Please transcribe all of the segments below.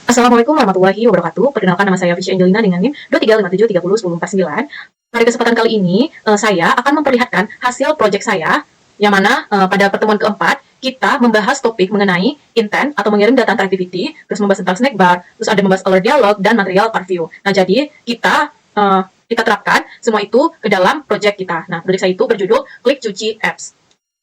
Assalamualaikum warahmatullahi wabarakatuh. Perkenalkan, nama saya Fisya Angelina dengan NIM 2357301049. Pada kesempatan kali ini, saya akan memperlihatkan hasil proyek saya, yang mana pada pertemuan keempat, kita membahas topik mengenai intent atau mengirim data activity, terus membahas tentang snack bar, terus ada membahas alert dialog, dan material part view. Nah, jadi kita terapkan semua itu ke dalam proyek kita. Nah, proyek saya itu berjudul Klik Cuci Apps.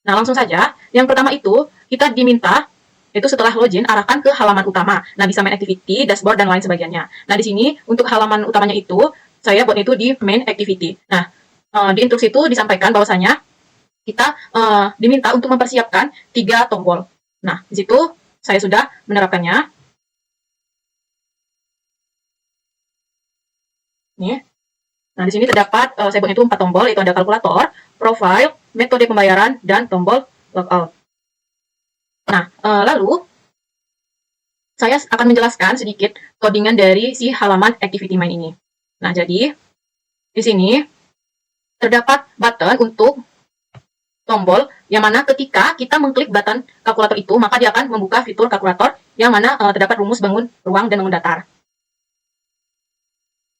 Nah, langsung saja. Yang pertama itu, kita diminta itu setelah login, arahkan ke halaman utama. Nah, bisa main activity, dashboard, dan lain sebagainya. Nah, di sini untuk halaman utamanya itu, saya buat itu di main activity. Nah, di instruksi itu disampaikan bahwasanya kita diminta untuk mempersiapkan 3 tombol. Nah, di situ saya sudah menerapkannya. Nih. Nah, di sini terdapat, saya buat itu 4 tombol, yaitu ada kalkulator, profile, metode pembayaran, dan tombol logout. Nah, lalu saya akan menjelaskan sedikit codingan dari si halaman activity main ini. Nah, jadi di sini terdapat button untuk tombol yang mana ketika kita mengklik button kalkulator itu, maka dia akan membuka fitur kalkulator yang mana terdapat rumus bangun ruang dan bangun datar.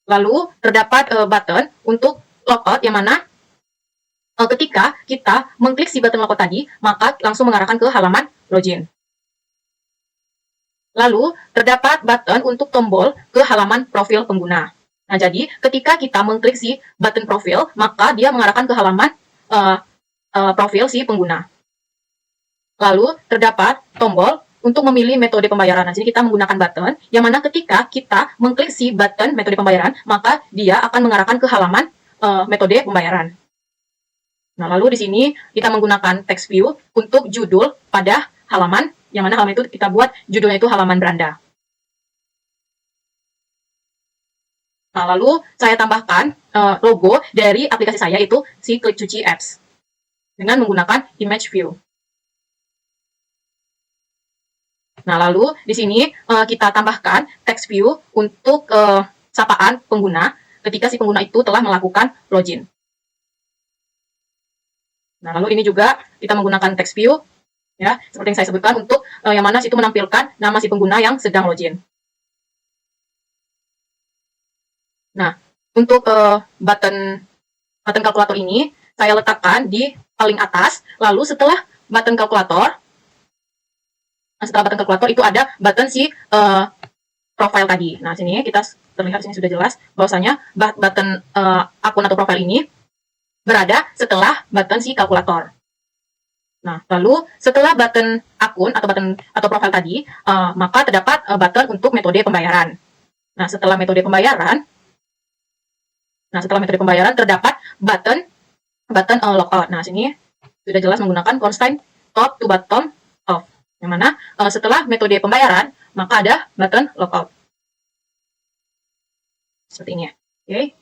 Lalu terdapat button untuk logout yang mana ketika kita mengklik si button logout tadi, maka langsung mengarahkan ke halaman login. Lalu, terdapat button untuk tombol ke halaman profil pengguna. Nah, jadi ketika kita mengklik si button profil, maka dia mengarahkan ke halaman profil si pengguna. Lalu, terdapat tombol untuk memilih metode pembayaran. Nah, jadi kita menggunakan button, yang mana ketika kita mengklik si button metode pembayaran, maka dia akan mengarahkan ke halaman metode pembayaran. Nah, lalu di sini kita menggunakan text view untuk judul pada halaman, yang mana halaman itu kita buat judulnya itu halaman beranda. Nah, lalu saya tambahkan logo dari aplikasi saya, itu si Klik Cuci Apps, dengan menggunakan image view. Nah, lalu di sini kita tambahkan text view untuk sapaan pengguna ketika si pengguna itu telah melakukan login. Nah, lalu ini juga kita menggunakan text view, ya, seperti yang saya sebutkan, untuk yang mana situ menampilkan nama si pengguna yang sedang login. Nah, untuk button kalkulator ini saya letakkan di paling atas. Lalu setelah button kalkulator itu ada button si profile tadi. Nah, sini kita terlihat, sini sudah jelas bahwasanya button akun atau profile ini berada setelah button si kalkulator. Nah, lalu setelah button akun atau profil tadi, maka terdapat button untuk metode pembayaran. Nah, setelah metode pembayaran terdapat button logout. Nah, sini sudah jelas menggunakan constraint top to bottom off. Yang mana setelah metode pembayaran, maka ada button logout. Seperti ini ya. Oke.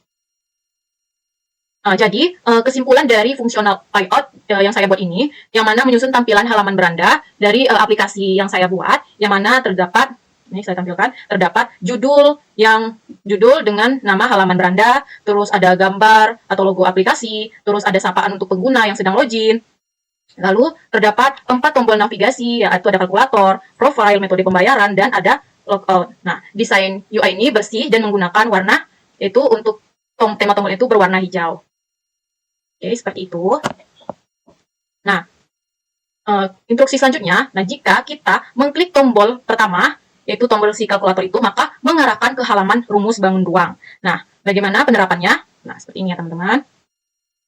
Jadi, kesimpulan dari fungsional layout yang saya buat ini, yang mana menyusun tampilan halaman beranda dari aplikasi yang saya buat, yang mana terdapat, ini saya tampilkan, terdapat judul dengan nama halaman beranda, terus ada gambar atau logo aplikasi, terus ada sapaan untuk pengguna yang sedang login. Lalu terdapat 4 tombol navigasi, yaitu ada kalkulator, profile, metode pembayaran, dan ada logout. Nah, desain UI ini bersih dan menggunakan warna, yaitu untuk tema tombol itu berwarna hijau. Oke, seperti itu. Nah, instruksi selanjutnya, jika kita mengklik tombol pertama, yaitu tombol si kalkulator itu, maka mengarahkan ke halaman rumus bangun ruang. Nah, bagaimana penerapannya? Nah, seperti ini ya teman-teman.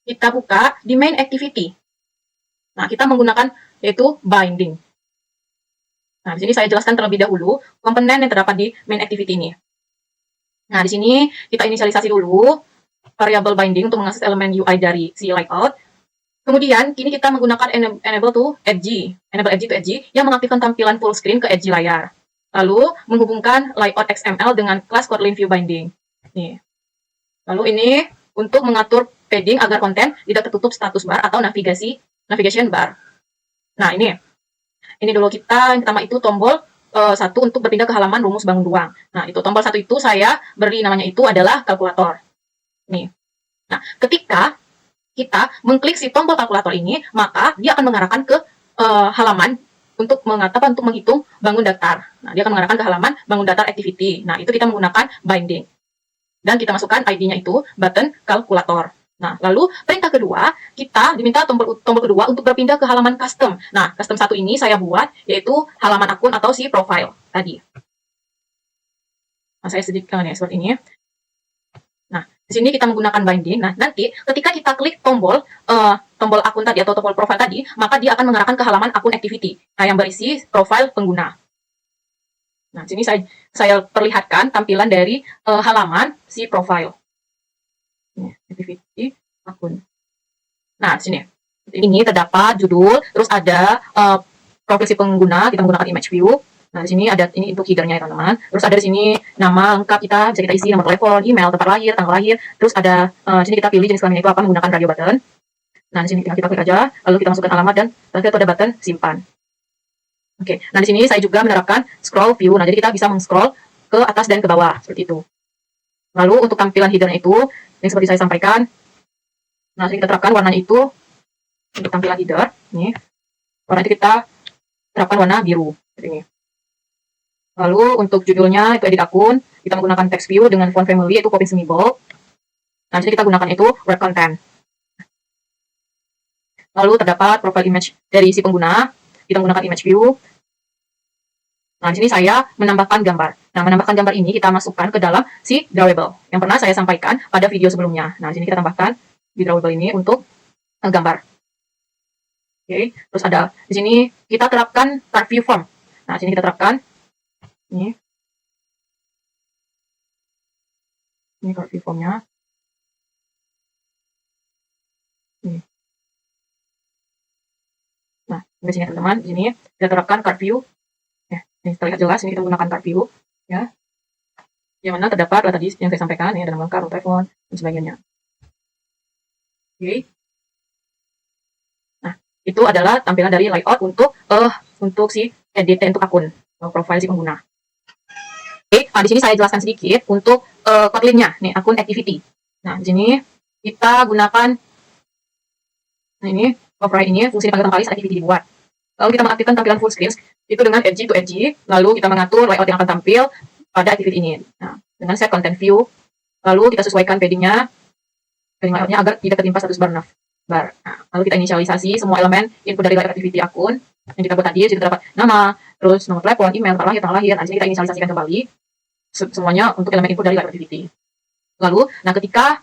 Kita buka di main activity. Nah, kita menggunakan yaitu binding. Nah, di sini saya jelaskan terlebih dahulu komponen yang terdapat di main activity ini. Nah, di sini kita inisialisasi dulu variabel binding untuk mengakses elemen UI dari si layout. Kemudian, kini kita menggunakan enable to edge to edge yang mengaktifkan tampilan full screen ke edge layar. Lalu, menghubungkan layout XML dengan kelas Kotlin View Binding. Nih. Lalu ini untuk mengatur padding agar konten tidak tertutup status bar atau navigation bar. Nah, ini dulu kita, yang pertama itu tombol 1 untuk berpindah ke halaman rumus bangun ruang. Nah, itu tombol 1 itu saya beri namanya itu adalah kalkulator. Nih. Nah, ketika kita mengklik si tombol kalkulator ini, maka dia akan mengarahkan ke halaman untuk untuk menghitung bangun daftar. Nah, dia akan mengarahkan ke halaman bangun daftar activity. Nah, itu kita menggunakan binding. Dan kita masukkan ID-nya itu button kalkulator. Nah, lalu perintah kedua, kita diminta tombol kedua untuk berpindah ke halaman custom. Nah, custom satu ini saya buat, yaitu halaman akun atau si profile tadi. Nah, saya sediakan ya seperti ini. Nah, di sini kita menggunakan binding. Nah, nanti ketika kita klik tombol akun tadi atau tombol profile tadi, maka dia akan mengarahkan ke halaman akun activity. Nah, yang berisi profile pengguna. Nah, sini saya perlihatkan tampilan dari halaman si profile. Ini, activity akun. Nah, di sini. Ini terdapat judul, terus ada profil si pengguna, kita menggunakan image view. Nah, di sini ada ini untuk header-nya ya, teman-teman. Terus ada di sini nama lengkap kita, bisa kita isi nomor telepon, email, tempat lahir, tanggal lahir. Terus ada di sini kita pilih jenis kelamin itu apa menggunakan radio button. Nah, di sini kita klik aja, lalu kita masukkan alamat dan terakhir itu ada button simpan. Oke, nah di sini saya juga menerapkan scroll view. Nah, jadi kita bisa meng-scroll ke atas dan ke bawah seperti itu. Lalu untuk tampilan header-nya itu yang seperti saya sampaikan. Nah, sini kita terapkan warnanya itu untuk tampilan header. Ini warna itu kita terapkan warna biru seperti ini. Lalu untuk judulnya itu edit akun, kita menggunakan text view dengan font family yaitu Poppins Bold. Nah, jadi kita gunakan itu web content. Lalu terdapat profile image dari si pengguna, kita menggunakan image view. Nah, di sini saya menambahkan gambar. Nah, menambahkan gambar ini kita masukkan ke dalam si drawable yang pernah saya sampaikan pada video sebelumnya. Nah, di sini kita tambahkan di drawable ini untuk gambar. Oke, terus ada di sini kita terapkan card view form. Nah, di sini kita terapkan ini card view formnya. Ini. Nah, di sini teman-teman, di sini kita terapkan card view. Ya, ini terlihat jelas. Ini kita menggunakan card view, ya. Yang mana terdapat tadi yang saya sampaikan, ya, ada nama lengkap, telepon, dan sebagainya. Oke. Nah, itu adalah tampilan dari layout untuk si edit untuk akun profile si pengguna. Oke, nah di sini saya jelaskan sedikit untuk Kotlin-nya, nih akun activity. Nah, di sini kita gunakan ini override ini fungsi dipanggil kali saat activity dibuat. Lalu kita mengaktifkan tampilan full screen itu dengan edgy to edgy, lalu kita mengatur layout yang akan tampil pada activity ini. Nah, dengan set content view, lalu kita sesuaikan padding-nya, padding layout-nya agar tidak tertimpa status bar nav. Nah, lalu kita inisialisasi semua elemen input dari layout activity akun yang kita buat tadi, jadi terdapat nama, terus nomor telepon, email, tanggal lahir. Nah, di sini kita inisialisasikan kembali semuanya untuk elemen input dari layout activity. Lalu, nah ketika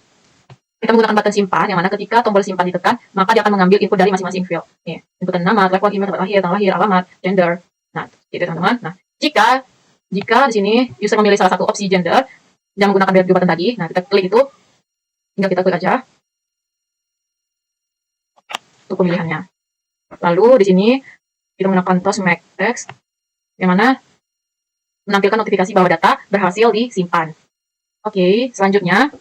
kita menggunakan button simpan, yang mana ketika tombol simpan ditekan, maka dia akan mengambil input dari masing-masing field. Nih, inputan nama, telepon, email, tempat lahir, tanggal lahir, alamat, gender. Nah, gitu teman-teman. Nah, jika di sini user memilih salah satu opsi gender yang menggunakan value button tadi, nah kita klik itu, tinggal kita klik aja untuk pemilihannya. Lalu di sini kita menggunakan toast make text, yang mana menampilkan notifikasi bahwa data berhasil disimpan. Oke, selanjutnya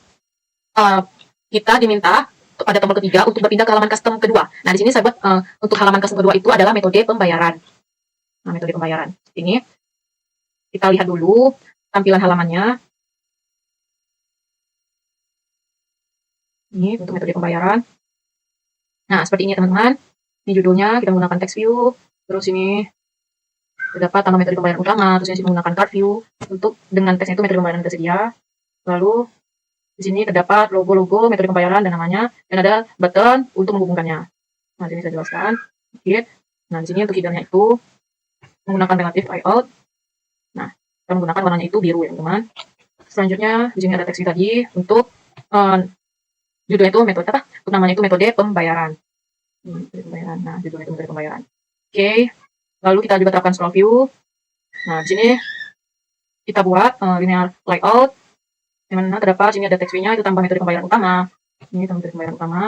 kita diminta pada tombol ketiga untuk berpindah ke halaman custom kedua. Nah, di sini saya buat untuk halaman custom kedua itu adalah metode pembayaran. Nah, metode pembayaran. Ini kita lihat dulu tampilan halamannya. Ini untuk metode pembayaran. Nah, seperti ini teman-teman. Ini judulnya, kita menggunakan text view. Terus ini terdapat tambah metode pembayaran utama. Terus ini menggunakan card view. Untuk dengan teksnya itu metode pembayaran tersedia. Lalu di sini terdapat logo-logo metode pembayaran dan namanya, dan ada button untuk menghubungkannya. Nah, di sini saya jelaskan sedikit. Nah, di sini untuk header-nya itu menggunakan relative layout. Nah, kita menggunakan warnanya itu biru ya, teman-teman. Selanjutnya di sini ada teks tadi untuk judulnya itu metode apa? Untuk namanya itu metode pembayaran. Metode pembayaran. Nah, judulnya itu metode pembayaran. Oke. Lalu kita juga terapkan scroll view. Nah, di sini kita buat linear layout. Yang mana terdapat sini ada text view-nya itu tambah metode pembayaran utama. Ini tambah metode pembayaran utama.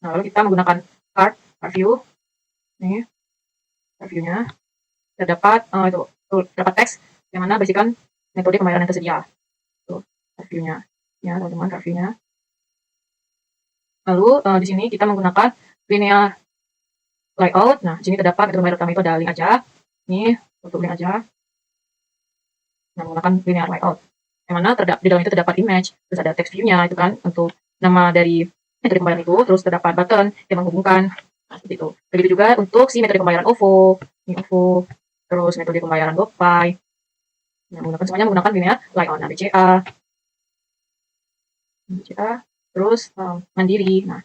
Nah, lalu kita menggunakan card view. Ini card view-nya terdapat itu terdapat teks yang mana berisikan metode pembayaran yang tersedia. Tuh, card view-nya. Ya, teman-teman, card view-nya. Lalu di sini kita menggunakan linear layout. Nah, di sini terdapat metode pembayaran utama itu ada link aja. Ini untuk link aja. Nah, menggunakan linear layout. Yang mana di dalam itu terdapat image, terus ada text view-nya itu kan untuk nama dari metode pembayaran itu, terus terdapat button yang menghubungkan. Nah, seperti itu. Begitu juga untuk si metode pembayaran OVO. Ini OVO, terus metode pembayaran GoPay. Nah, semuanya menggunakan Vimeo Layon, nah, BCA, terus Mandiri. Nah,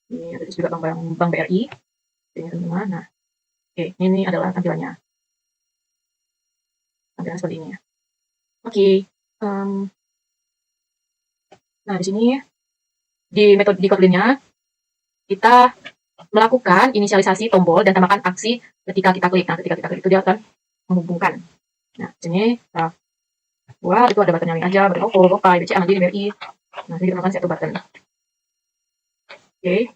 ini ada juga Bank BRI. Ini teman-teman. Nah, oke, ini adalah tampilannya. Tampilan seperti ini ya. Oke. Nah, di sini di metode di Kotlin-nya kita melakukan inisialisasi tombol dan tambahkan aksi ketika kita klik. Nah, ketika kita klik itu dia akan menghubungkan. Nah, di sini buat itu ada button yang aja, button OVO, GoPay, BCA, Mandiri, BRI. Nah, ini kita melakukan satu button. Oke.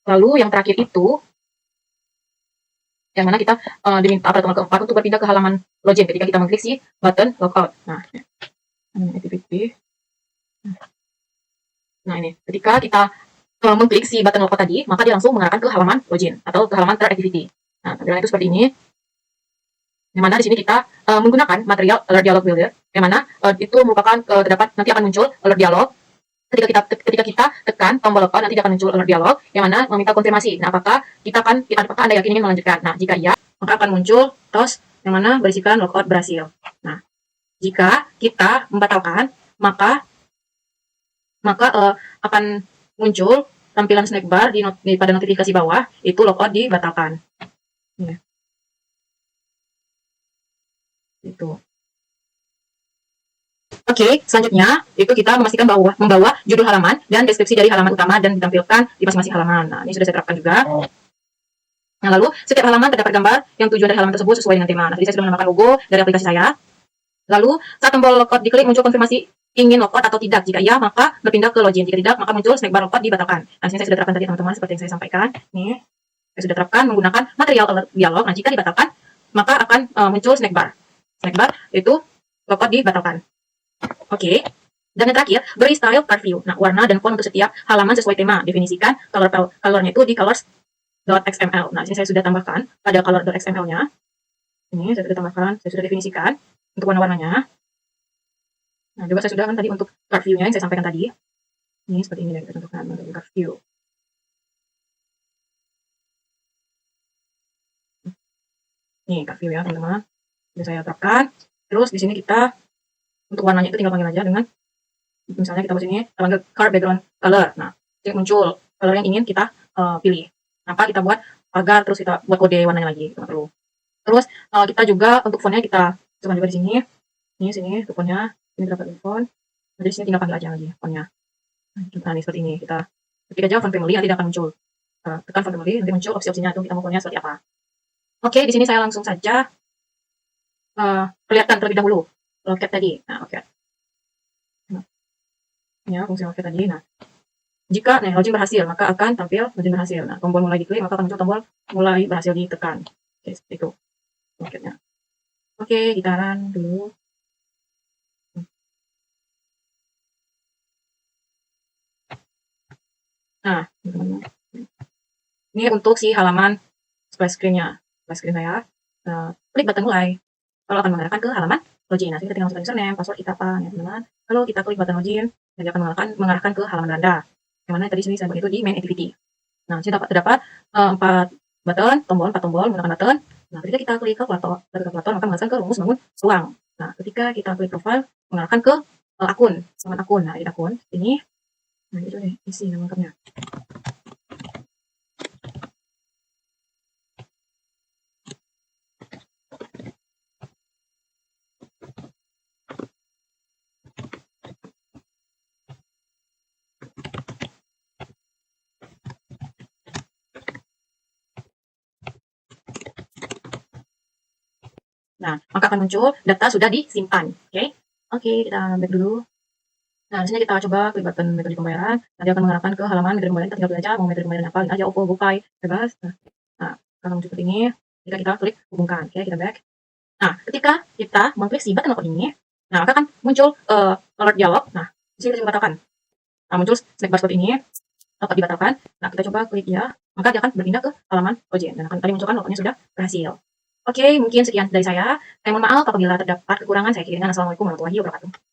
Lalu yang terakhir itu yang mana kita diminta pada tombol keempat untuk berpindah ke halaman login ketika kita mengklik si button logout. Nah, activity. Nah, ini ketika kita mengklik si button logout tadi, maka dia langsung mengarahkan ke halaman login atau ke halaman third activity. Nah, tampilan itu seperti ini. Yang mana di sini kita menggunakan material alert dialog builder, yang mana itu merupakan terdapat nanti akan muncul alert dialog ketika kita tekan tombol logout, nanti akan muncul alert dialog yang mana meminta konfirmasi. Nah, apakah Anda yakin ingin melanjutkan? Nah, jika iya, maka akan muncul toast yang mana berisikan logout berhasil. Nah, jika kita membatalkan, maka akan muncul tampilan snack bar pada notifikasi bawah itu logout dibatalkan. Ya. Itu. Oke, selanjutnya itu kita memastikan bahwa membawa judul halaman dan deskripsi dari halaman utama dan ditampilkan di masing-masing halaman. Nah, ini sudah saya terapkan juga. Nah, lalu setiap halaman terdapat gambar yang tujuan dari halaman tersebut sesuai dengan tema. Nah, tadi saya sudah menambahkan logo dari aplikasi saya. Lalu saat tombol logout diklik muncul konfirmasi ingin logout atau tidak. Jika iya, maka berpindah ke login. Jika tidak, maka muncul snack bar logout dibatalkan. Nah, sini saya sudah terapkan tadi teman-teman seperti yang saya sampaikan. Nih, saya sudah terapkan menggunakan material alert dialog. Nah, jika dibatalkan, maka akan muncul snack bar. Snack bar itu logout dibatalkan. Oke. Dan yang terakhir, beri style card view. Nah, warna dan font untuk setiap halaman sesuai tema. Definisikan colornya itu di colors.xml. Nah, sini saya sudah tambahkan pada color.xml-nya. Ini saya sudah tambahkan, saya sudah definisikan untuk warna-warnanya. Nah, juga saya sudah kan tadi untuk card view-nya yang saya sampaikan tadi. Ini seperti ini yang kita tentukan untuk card view. Ini card view ya, teman-teman. Sudah saya terapkan. Terus di sini kita untuk warnanya itu tinggal panggil aja dengan misalnya kita sini panggil card background color. Nah, jadi muncul color yang ingin kita pilih. Apa kita buat agar terus kita buat kode warnanya lagi, nggak perlu. Terus kita juga untuk fontnya kita coba juga di sini. Ini sini untuk fontnya, ini terdapat font. Jadi sini tinggal panggil aja lagi fontnya. Nah, ini seperti ini kita ketik aja font family, nanti akan muncul. Tekan font family, nanti muncul opsi-opsinya itu kita mau fontnya seperti apa. Oke, di sini saya langsung saja perlihatkan terlebih dahulu loket tadi. Nah, oke. Ya, fungsi loket tadi. Nah, jika login berhasil, maka akan tampil login berhasil. Nah, tombol mulai diklik, maka akan muncul tombol mulai berhasil ditekan. Oke, seperti itu loketnya. Oke, kita run dulu. Nah, ini untuk si halaman splash screen-nya. Splash screen saya. Klik button mulai. Kalau akan mengarahkan ke halaman login. Nah, kita tinggal masukkan username, password kita apa, ya teman-teman. Kalau kita klik button login, dia akan mengarahkan ke halaman Anda. Yang mana tadi sini saya itu di main activity. Nah, sini terdapat 4 button, 4 tombol menggunakan button. Nah, ketika kita klik ke Plato, maka mengarahkan ke rumus bangun ruang. Nah, ketika kita klik profile, mengarahkan ke akun. Nah, di akun ini. Nah, itu deh isi nama lengkapnya. Nah, maka akan muncul data sudah disimpan. Oke, kita back dulu. Nah, di sini kita coba klik button metode pembayaran. Nanti akan mengarahkan ke halaman metode pembayaran. Kita tinggal pilih aja mau metode pembayaran apa. Ini aja OVO, GoPay, bebas. Nah, kalau muncul seperti ini, jika kita klik hubungkan. Oke, kita back. Nah, ketika kita mengklik si button logout ini, nah, maka akan muncul alert dialog. Nah, di sini kita batalkan. Nah, muncul snack bar seperti ini. Logout dibatalkan. Nah, kita coba klik ya. Maka dia akan berpindah ke halaman login. Dan akan tadi munculkan logoutnya sudah berhasil. Oke, mungkin sekian dari saya. Saya mohon maaf apabila terdapat kekurangan. Saya kira assalamualaikum warahmatullahi wabarakatuh.